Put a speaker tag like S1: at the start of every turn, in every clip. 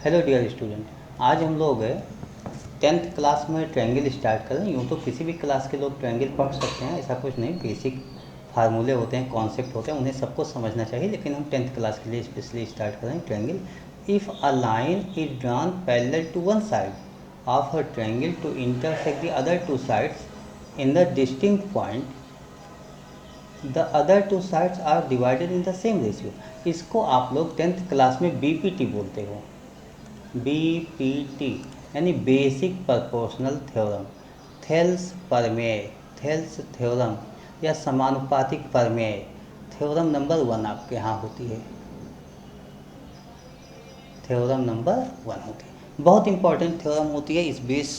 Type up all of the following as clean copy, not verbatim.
S1: Hello dear student, आज हम लोग 10th क्लास में ट्रायंगल स्टार्ट करें। यूँ तो किसी भी क्लास के लोग ट्रायंगल पढ़ सकते हैं, ऐसा कुछ नहीं। बेसिक फार्मूले होते हैं, कॉन्सेप्ट होते हैं, उन्हें सबको समझना चाहिए, लेकिन हम 10th क्लास के लिए स्पेशली स्टार्ट करें triangle. If a line is drawn parallel to one side of a triangle to intersect the other two sides in the distinct point, the other two sides are divided in the same ratio. इसको आप लोग 10th class में BPT बोलते हो। BPT यानी basic proportional theorem, Thales theorem या समानुपातिक प्रमेय थ्योरम नंबर 1 आपके यहाँ होती है। थ्योरम नंबर 1 होती है, बहुत इंपॉर्टेंट थ्योरम होती है। इस बेस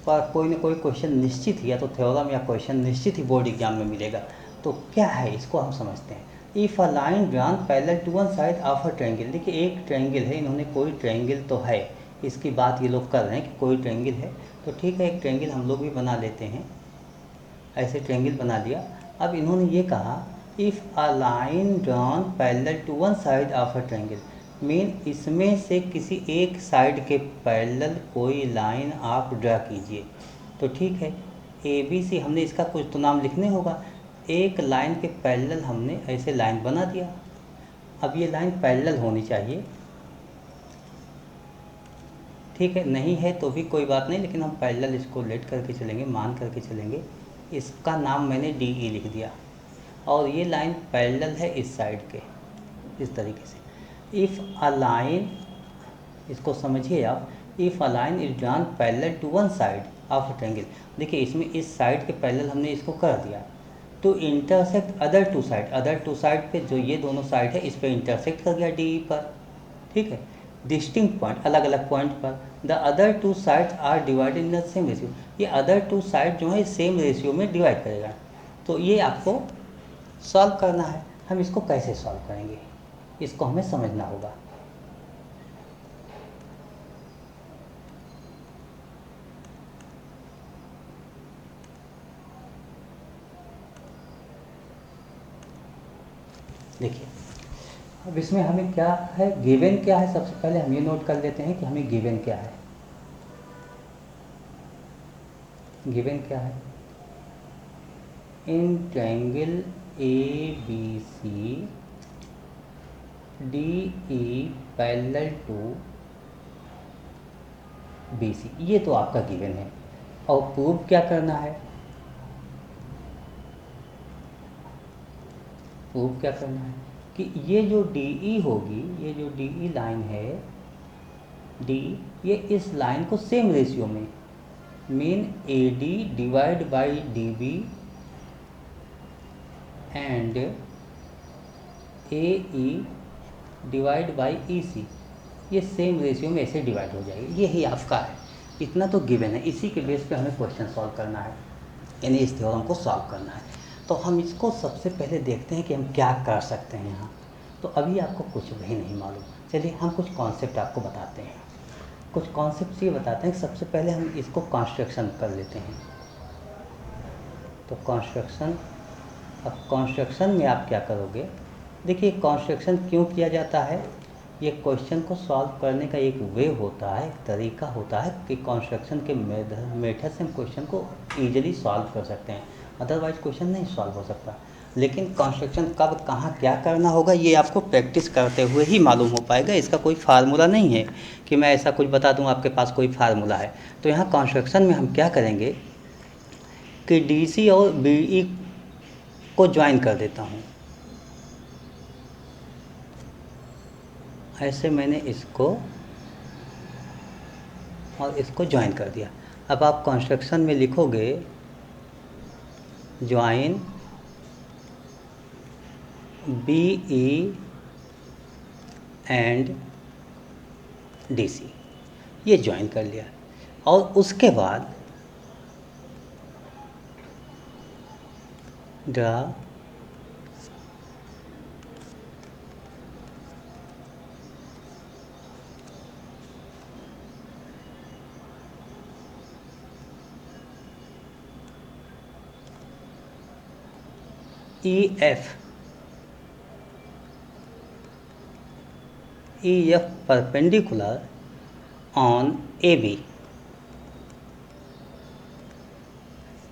S1: पर कोई ना कोई क्वेश्चन निश्चित ही, या तो थ्योरम या क्वेश्चन निश्चित ही बोर्ड एग्जाम में मिलेगा। तो क्या है, इसको हम समझते हैं। If a line drawn parallel to one side of a triangle, देखिए एक ट्रायंगल है, इन्होंने कोई ट्रायंगल तो है, इसकी बात ये लोग कर रहे हैं कि कोई ट्रायंगल है। तो ठीक है, एक ट्रायंगल हम लोग भी बना लेते हैं। ऐसे ट्रायंगल बना लिया। अब इन्होंने ये कहा if a line drawn parallel to one side of a triangle, mean इसमें से किसी एक साइड के पैरेलल कोई लाइन आप ड्रा कीजिए। तो ठीक है, ए बी सी हमने इसका कुछ तो नाम लिखने होगा। एक लाइन के पैरेलल हमने ऐसे लाइन बना दिया। अब ये लाइन पैरेलल होनी चाहिए, ठीक है। नहीं है तो भी कोई बात नहीं, लेकिन हम पैरेलल इसको लेट करके चलेंगे, मान करके चलेंगे। इसका नाम मैंने डी ई लिख दिया, और ये लाइन पैरेलल है इस साइड के, इस तरीके से। इफ़ अ लाइन, इसको समझिए आप, if a line is drawn parallel to one side of a triangle, देखिए इसमें इस साइड के पैरेलल हमने इसको कर दिया। तो इंटरसेक्ट अदर टू साइड पे जो ये दोनों साइड है, इस पर इंटरसेक्ट कर गया डी ई पर, ठीक है। डिस्टिंक्ट पॉइंट, अलग अलग पॉइंट पर, the other two sides are divided in the same ratio, ये अदर टू साइड जो है सेम रेशियो में डिवाइड करेगा। तो ये आपको सॉल्व करना है। हम इसको कैसे सॉल्व करेंगे, इसको हमें समझना होगा। देखिए, अब इसमें हमें क्या है, गिवन क्या है, सबसे पहले हम ये नोट कर लेते हैं कि हमें गिवन क्या है। गिवन क्या है, in triangle A B C D E parallel to B C, ये तो आपका गिवन है। और प्रूव क्या करना है, प्रूव क्या करना है कि ये जो डी ई होगी, ये जो डी ई लाइन है, डी, ये इस लाइन को सेम रेशियो में, mean A D divide by D B and A E divide by E C, ये सेम रेशियो में ऐसे डिवाइड हो जाएगी। यही आपका है, इतना तो गिवन है। इसी के बेस पे हमें क्वेश्चन सॉल्व करना है, यानी इस थ्योरम को सॉल्व करना है। तो हम इसको सबसे पहले देखते हैं कि हम क्या कर सकते हैं यहाँ। तो अभी आपको कुछ भी नहीं मालूम, चलिए हम कुछ कॉन्सेप्ट आपको बताते हैं। कुछ कॉन्सेप्ट ये बताते हैं कि सबसे पहले हम इसको कंस्ट्रक्शन कर लेते हैं। तो कंस्ट्रक्शन, अब कंस्ट्रक्शन में आप क्या करोगे, देखिए कंस्ट्रक्शन क्यों किया जाता है, ये क्वेश्चन को सॉल्व करने का एक वे होता है, एक तरीका होता है कि कंस्ट्रक्शन के मेथड से हम क्वेश्चन को ईजिली सॉल्व कर सकते हैं, अदरवाइज क्वेश्चन नहीं सॉल्व हो सकता। लेकिन कंस्ट्रक्शन कब कहाँ क्या करना होगा, ये आपको प्रैक्टिस करते हुए ही मालूम हो पाएगा। इसका कोई फार्मूला नहीं है कि मैं ऐसा कुछ बता दूँ आपके पास कोई फार्मूला है। तो यहाँ कंस्ट्रक्शन में हम क्या करेंगे कि डी सी और बी ई को ज्वाइन कर देता हूँ। ऐसे मैंने इसको और इसको ज्वाइन कर दिया। अब आप कंस्ट्रक्शन में लिखोगे join B E and D C, ये ज्वाइन कर लिया। और उसके बाद draw E F perpendicular on A B,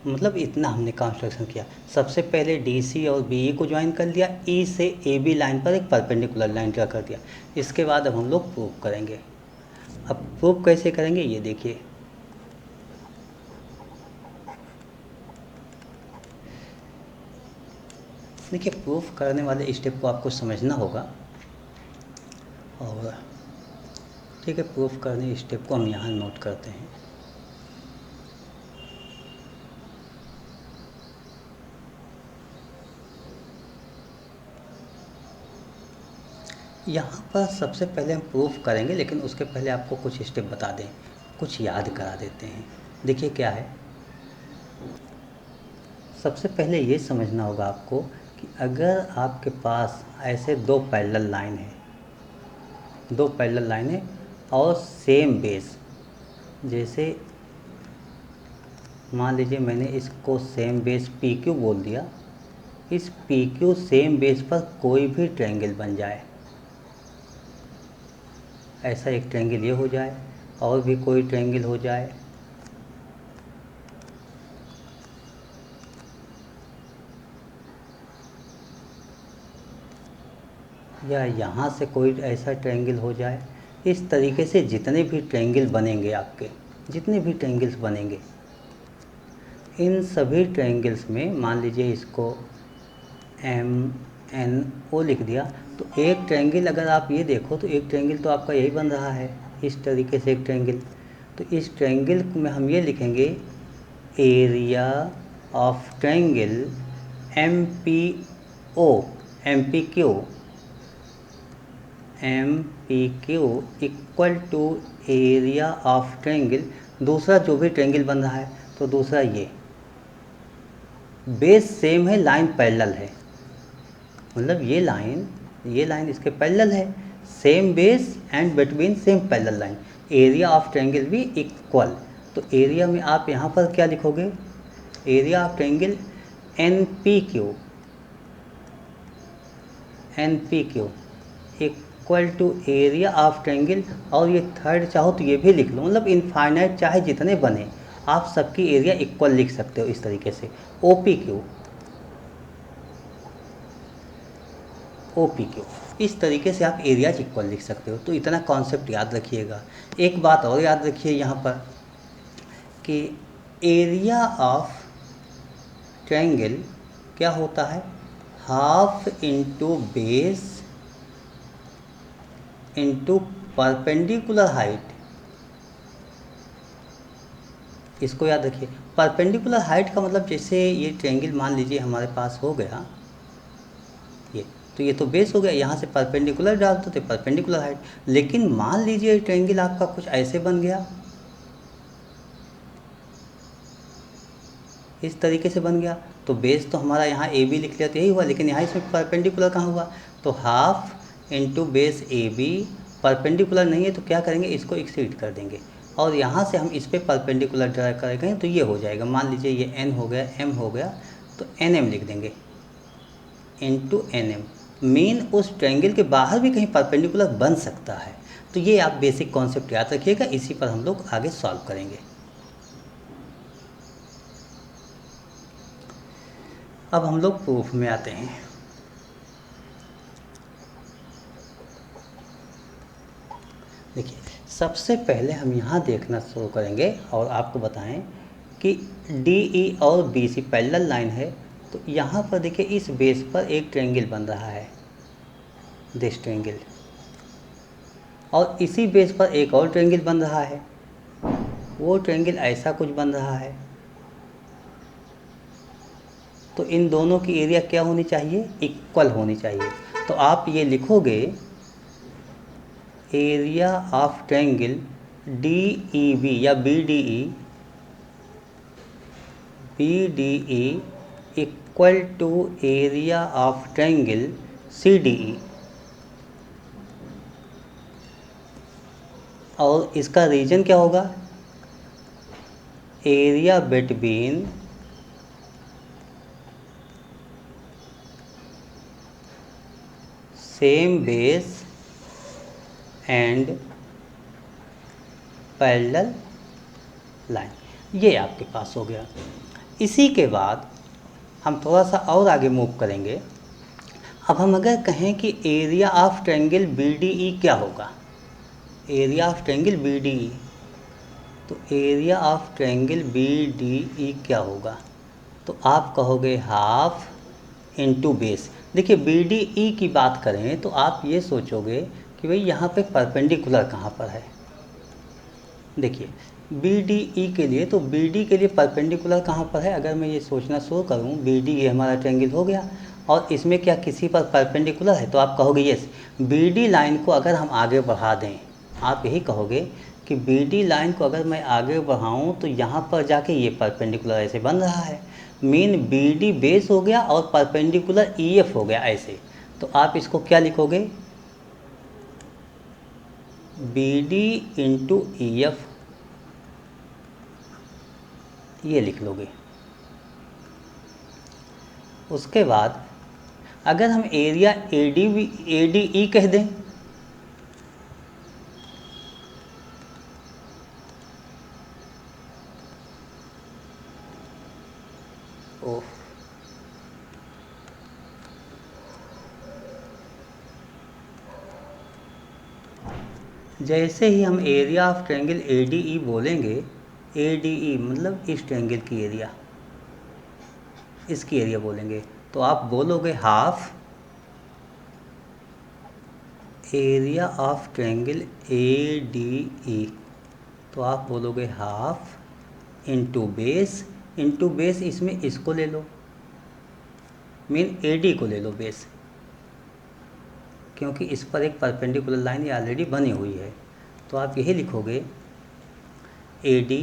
S1: मतलब इतना हमने कंस्ट्रक्शन किया। सबसे पहले डी सी और बी ई को ज्वाइन कर लिया, ई से ए बी लाइन पर एक परपेंडिकुलर लाइन ड्रा कर दिया। इसके बाद अब हम लोग प्रूव करेंगे। अब प्रूव कैसे करेंगे ये देखिए। देखिए प्रूफ करने वाले स्टेप को आपको समझना होगा, और ठीक है, प्रूफ करने स्टेप को हम यहाँ नोट करते हैं। यहाँ पर सबसे पहले हम प्रूफ करेंगे, लेकिन उसके पहले आपको कुछ स्टेप बता दें, कुछ याद करा देते हैं। देखिए क्या है, सबसे पहले ये समझना होगा आपको कि अगर आपके पास ऐसे दो पैरेलल लाइन है, दो पैरेलल लाइन है और सेम बेस, जैसे मान लीजिए मैंने इसको सेम बेस पी क्यू बोल दिया, इस पी क्यू सेम बेस पर कोई भी ट्रायंगल बन जाए, ऐसा एक ट्रायंगल ये हो जाए और भी कोई ट्रायंगल हो जाए, या यहाँ से कोई ऐसा ट्रायंगल हो जाए। इस तरीके से जितने भी ट्रायंगल बनेंगे आपके, जितने भी ट्रायंगल्स बनेंगे, इन सभी ट्रायंगल्स में मान लीजिए इसको एम एन ओ लिख दिया, तो एक ट्रायंगल अगर आप ये देखो तो एक ट्रायंगल तो आपका यही बन रहा है, इस तरीके से एक ट्रायंगल। तो इस ट्रायंगल में हम ये लिखेंगे area of triangle M P O, M P Q, M P Q equal to area of triangle, दूसरा जो भी ट्रायंगल बन रहा है, तो दूसरा ये बेस सेम है, लाइन पैरेलल है, मतलब ये लाइन इसके पैरेलल है, same base and between same parallel line, area of triangle भी इक्वल। तो एरिया में आप यहाँ पर क्या लिखोगे, area of triangle N P Q equal to area of triangle, और ये थर्ड चाहो तो ये भी लिख लो, मतलब इनफाइनाइट चाहे जितने बने आप सबकी एरिया इक्वल लिख सकते हो इस तरीके से, ओ पी क्यू, इस तरीके से आप एरियाज इक्वल लिख सकते हो। तो इतना कॉन्सेप्ट याद रखिएगा। एक बात और याद रखिए यहाँ पर कि एरिया ऑफ ट्रायंगल क्या होता है, half into base into perpendicular height. इसको याद रखिए। परपेंडिकुलर हाइट का मतलब जैसे ये ट्रायंगल मान लीजिए हमारे पास हो गया ये, तो ये तो बेस हो गया, यहाँ से परपेंडिकुलर डाल दो तो परपेंडिकुलर हाइट। लेकिन मान लीजिए ट्रायंगल आपका कुछ ऐसे बन गया, इस तरीके से बन गया, तो बेस तो हमारा यहाँ ए बी लिख लिया तो यही हुआ, लेकिन यहाँ इसमें परपेंडिकुलर कहाँ हुआ, तो half into base A B, perpendicular नहीं है तो क्या करेंगे, इसको एक्सीड कर देंगे और यहाँ से हम इस पर परपेंडिकुलर ड्रा करेंगे तो ये हो जाएगा। मान लीजिए ये एन हो गया, एम हो गया, तो एन एम लिख देंगे इंटू एन एम। मीन उस ट्रायंगल के बाहर भी कहीं परपेंडिकुलर बन सकता है। तो ये आप बेसिक कॉन्सेप्ट याद रखिएगा, इसी पर हम लोग आगे सॉल्व करेंगे। अब हम लोग प्रूफ में आते हैं। देखिए सबसे पहले हम यहाँ देखना शुरू करेंगे और आपको बताएं कि डी ई और बी सी पैरेलल लाइन है, तो यहाँ पर देखिए इस बेस पर एक ट्रायंगल बन रहा है, दिस ट्रायंगल, और इसी बेस पर एक और ट्रायंगल बन रहा है, वो ट्रायंगल ऐसा कुछ बन रहा है। तो इन दोनों की एरिया क्या होनी चाहिए, इक्वल होनी चाहिए। तो आप ये लिखोगे area of triangle D E B या B D E equal to area of triangle C D E, और इसका रीजन क्या होगा, area between same base and parallel line, ये आपके पास हो गया। इसी के बाद हम थोड़ा सा और आगे मूव करेंगे। अब हम अगर कहें कि area of triangle B D E क्या होगा, area of triangle B D E, तो area of triangle B D E क्या होगा, तो आप कहोगे हाफ इंटू बेस। देखिए बी डी ई की बात करें तो आप ये सोचोगे कि भाई यहाँ पे परपेंडिकुलर कहाँ पर है। देखिए बी डी ई के लिए, तो बी डी के लिए परपेंडिकुलर कहाँ पर है, अगर मैं ये सोचना शुरू करूँ बी डी ये हमारा ट्रायंगल हो गया और इसमें क्या किसी पर परपेंडिकुलर है, तो आप कहोगे यस। बी डी लाइन को अगर हम आगे बढ़ा दें, आप यही कहोगे कि बी डी लाइन को अगर मैं आगे बढ़ाऊँ तो यहाँ पर जाके ये परपेंडिकुलर ऐसे बन रहा है, मीन बी डी बेस हो गया और परपेंडिकुलर ई एफ हो गया ऐसे। तो आप इसको क्या लिखोगे, B D into E F, ये लिख लोगे। उसके बाद अगर हम एरिया ए डी ई कह दें, ओह जैसे ही हम area of triangle A D ई बोलेंगे, ए डी ई मतलब इस ट्रायंगल की एरिया, इसकी एरिया बोलेंगे, तो आप बोलोगे half area of triangle A D E, तो आप बोलोगे half into base, into base इसमें इसको ले लो, मीन ए डी को ले लो बेस, क्योंकि इस पर एक परपेंडिकुलर लाइन ये ऑलरेडी बनी हुई है। तो आप यही लिखोगे A D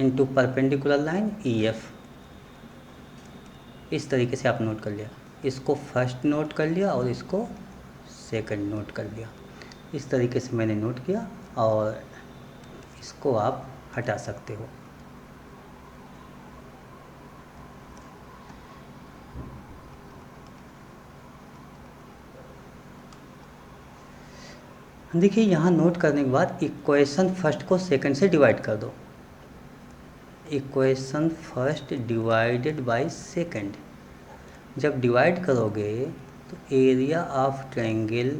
S1: into perpendicular line E F. इस तरीके से आप नोट कर लिया, इसको फर्स्ट नोट कर लिया और इसको सेकंड नोट कर लिया। इस तरीके से मैंने नोट किया और इसको आप हटा सकते हो। देखिए यहाँ नोट करने के बाद इक्वेशन फर्स्ट को सेकंड से डिवाइड कर दो, equation first divided by second. जब डिवाइड करोगे तो area of triangle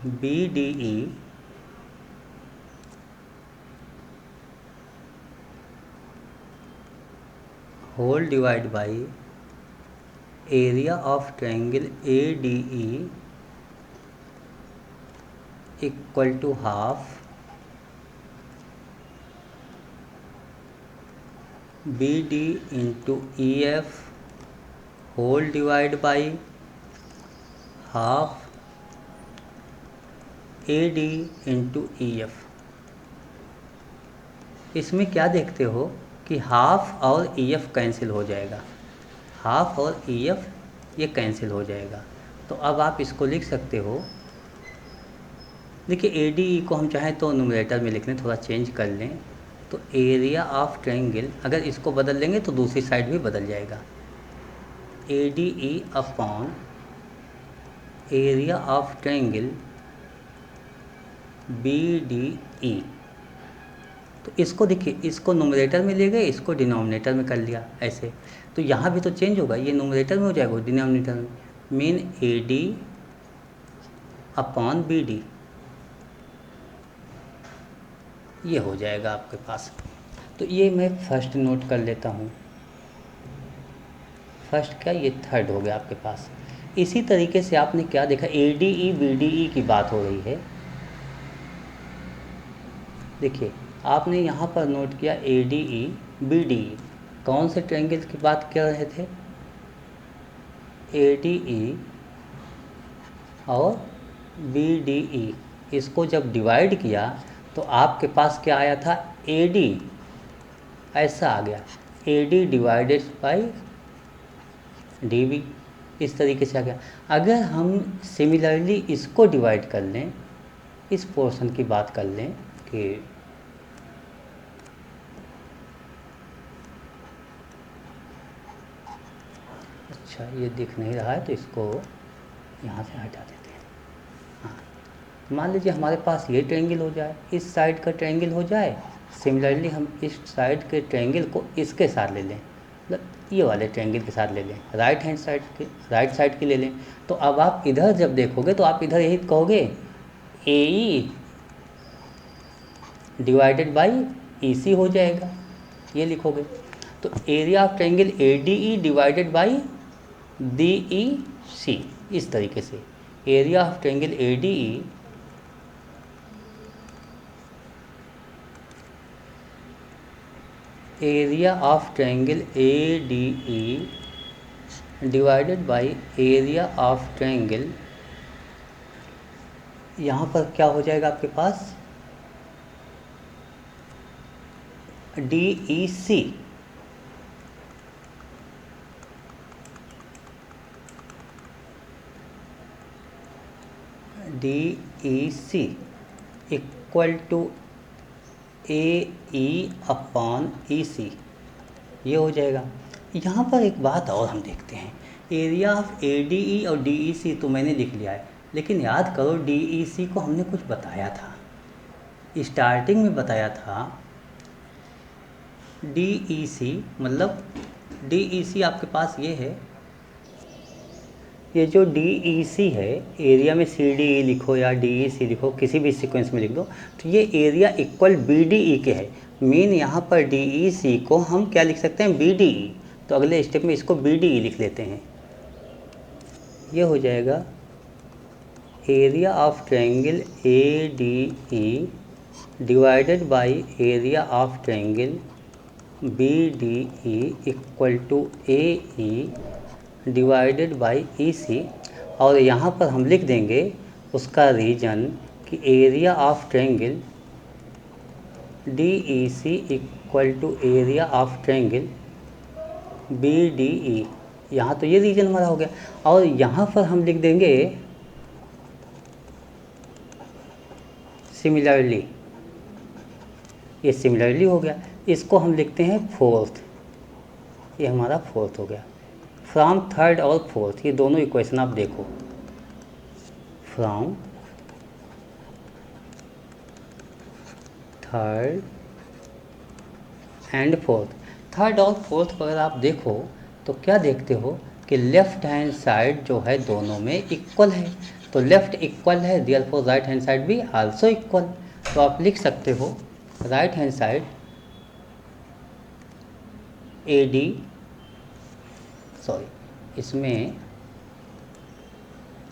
S1: B D E whole divide by area of triangle A D E equal to half B D into E F whole divide by half A D into E F. इसमें क्या देखते हो कि half और E F cancel हो जाएगा, half और ई F ये कैंसिल हो जाएगा। तो अब आप इसको लिख सकते हो, देखिए ए डी ई को हम चाहें तो न्यूमरेटर में लिख लें, थोड़ा चेंज कर लें, तो एरिया ऑफ ट्रायंगल अगर इसको बदल लेंगे तो दूसरी साइड भी बदल जाएगा, A D E upon area of triangle B D E. तो इसको देखिए, इसको न्यूमरेटर में ले गए, इसको डिनोमिनेटर में कर लिया ऐसे, तो यहाँ भी तो चेंज होगा, ये न्यूमरेटर में हो जाएगा डिनोमिनेटर में, mean A D upon B D, ये हो जाएगा आपके पास। तो ये मैं फर्स्ट नोट कर लेता हूँ, फर्स्ट क्या, ये थर्ड हो गया आपके पास। इसी तरीके से आपने क्या देखा, A D E B D E की बात हो रही है। देखिए आपने यहाँ पर नोट किया A D E B D E, कौन से ट्रायंगल की बात कर रहे थे, ए डी ई और बी डी ई। इसको जब डिवाइड किया तो आपके पास क्या आया था, ए डी ऐसा आ गया, A D divided by D B, इस तरीके से आ गया। अगर हम सिमिलरली इसको डिवाइड कर लें, इस पोर्शन की बात कर लें कि अच्छा ये दिख नहीं रहा है तो इसको यहाँ से हटा देते हैं, हाँ मान लीजिए हमारे पास ये ट्रायंगल हो जाए, इस साइड का ट्रायंगल हो जाए, सिमिलरली हम इस साइड के ट्रायंगल को इसके साथ ले लें, मतलब ये वाले ट्रायंगल के साथ ले लें, राइट हैंड साइड के, राइट साइड के ले लें। तो अब आप इधर जब देखोगे तो आप इधर यही कहोगे ए ई डिवाइडेड बाई ई सी हो जाएगा, ये लिखोगे। तो area of triangle A D E divided by D E C, इस तरीके से area of triangle A D E area of triangle A D E divided by area of triangle, यहाँ पर क्या हो जाएगा आपके पास D E C, D E C equal to A E upon E C, ये हो जाएगा। यहाँ पर एक बात और हम देखते हैं, area of A D E और डी ई सी तो मैंने लिख लिया है, लेकिन याद करो डी ई सी को हमने कुछ बताया था, स्टार्टिंग में बताया था डी ई सी, मतलब डी ई सी आपके पास ये है, ये जो डी ई सी है, एरिया में सी डी ई लिखो या डी ई सी लिखो, किसी भी सीक्वेंस में लिख दो, तो ये area equal B D E के है। मीन यहाँ पर डी ई सी को हम क्या लिख सकते हैं, बी डी ई। तो अगले स्टेप में इसको बी डी ई लिख लेते हैं, ये हो जाएगा area of triangle A D E divided by area of triangle B D E equal to A E divided by E C. और यहाँ पर हम लिख देंगे उसका रीजन कि area of triangle D E C equal to area of triangle B D E. यहाँ तो ये रीजन हमारा हो गया, और यहाँ पर हम लिख देंगे सिमिलरली, ये सिमिलरली हो गया, इसको हम लिखते हैं फोर्थ, ये हमारा फोर्थ हो गया। फ्रॉम थर्ड और फोर्थ, ये दोनों इक्वेशन आप देखो, from third and fourth, third और फोर्थ पर अगर आप देखो तो क्या देखते हो कि लेफ्ट हैंड साइड जो है दोनों में इक्वल है, तो लेफ्ट इक्वल है, देयरफॉर राइट हैंड साइड भी आल्सो इक्वल। तो आप लिख सकते हो right hand side A D, sorry इसमें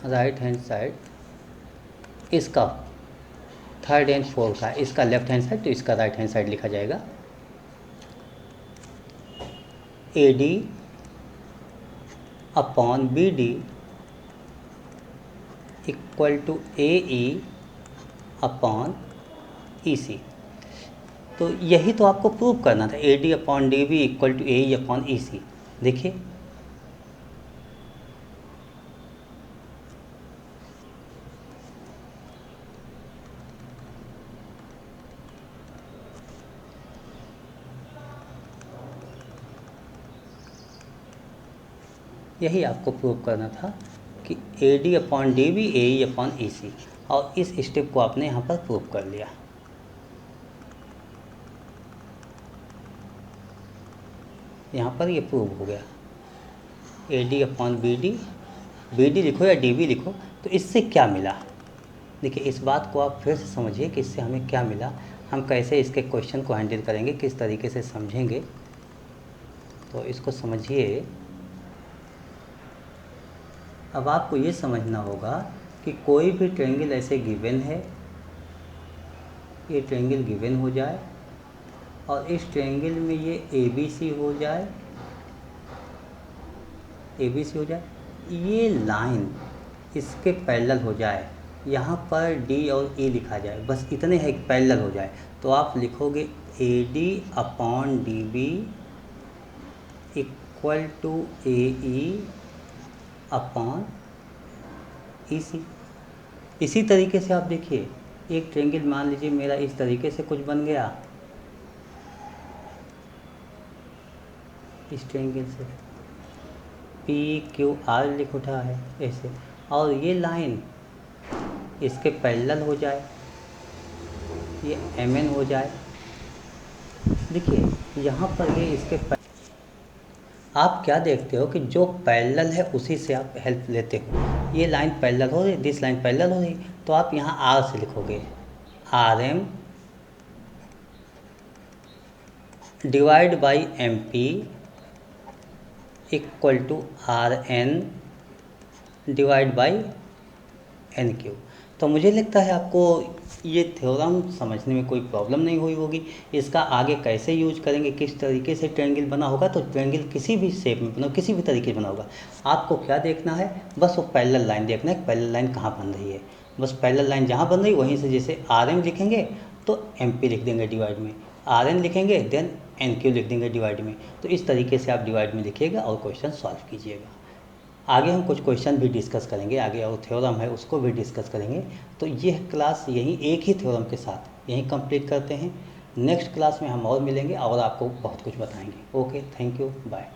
S1: राइट हैंड साइड इसका थर्ड एंड फोर्थ का, इसका लेफ्ट हैंड साइड, तो इसका राइट हैंड साइड लिखा जाएगा A D upon B D equal to A E upon E C. तो यही तो आपको प्रूव करना था, A D upon D B equal to A E upon E C. देखिए यही आपको प्रूव करना था कि A D upon D B A E upon E C, और इस स्टेप को आपने यहाँ पर प्रूव कर लिया। यहाँ पर ये प्रूव हो गया, A D upon B D लिखो या डी बी लिखो, तो इससे क्या मिला। देखिए इस बात को आप फिर से समझिए कि इससे हमें क्या मिला, हम कैसे इसके क्वेश्चन को हैंडल करेंगे, किस तरीके से समझेंगे। तो इसको समझिए। अब आपको ये समझना होगा कि कोई भी ट्रायंगल ऐसे गिवन है, ये ट्रायंगल गिवन हो जाए और इस ट्रायंगल में ये ए बी सी हो जाए, ए बी सी हो जाए, ये लाइन इसके पैरेलल हो जाए, यहाँ पर डी और ई लिखा जाए, बस इतने है पैरेलल हो जाए, तो आप लिखोगे A D upon D B equal to A E upon E C. इसी तरीके से आप देखिए, एक ट्रायंगल मान लीजिए मेरा इस तरीके से कुछ बन गया, इस ट्रायंगल से पी क्यू आर लिख उठा है ऐसे, और ये लाइन इसके पैरेलल हो जाए, ये mn हो जाए। देखिए यहाँ पर ये इसके आप क्या देखते हो कि जो पैरेलल है उसी से आप हेल्प लेते हो। ये लाइन पैरेलल हो रही, दिस लाइन पैरेलल हो रही, तो आप यहाँ आर से लिखोगे, R M divide by M P equal to R N divide by N Q. तो मुझे लगता है आपको ये थ्योरम समझने में कोई प्रॉब्लम नहीं हुई होगी। इसका आगे कैसे यूज करेंगे, किस तरीके से ट्रायंगल बना होगा, तो ट्रायंगल किसी भी शेप में बना, किसी भी तरीके से बना होगा, आपको क्या देखना है, बस वो पैरेलल लाइन देखना है, पैरेलल लाइन कहाँ बन रही है। बस पैरेलल लाइन जहाँ बन रही है वहीं से, जैसे आर एम लिखेंगे तो एम पी लिख देंगे डिवाइड में, आर एन लिखेंगे देन एन क्यू लिख देंगे डिवाइड में। तो इस तरीके से आप डिवाइड में लिखिएगा और क्वेश्चन सॉल्व कीजिएगा। आगे हम कुछ क्वेश्चन भी डिस्कस करेंगे, आगे और थ्योरम है उसको भी डिस्कस करेंगे। तो यह क्लास यहीं एक ही थ्योरम के साथ यहीं कंप्लीट करते हैं। नेक्स्ट क्लास में हम और मिलेंगे और आपको बहुत कुछ बताएंगे। Okay, thank you, bye.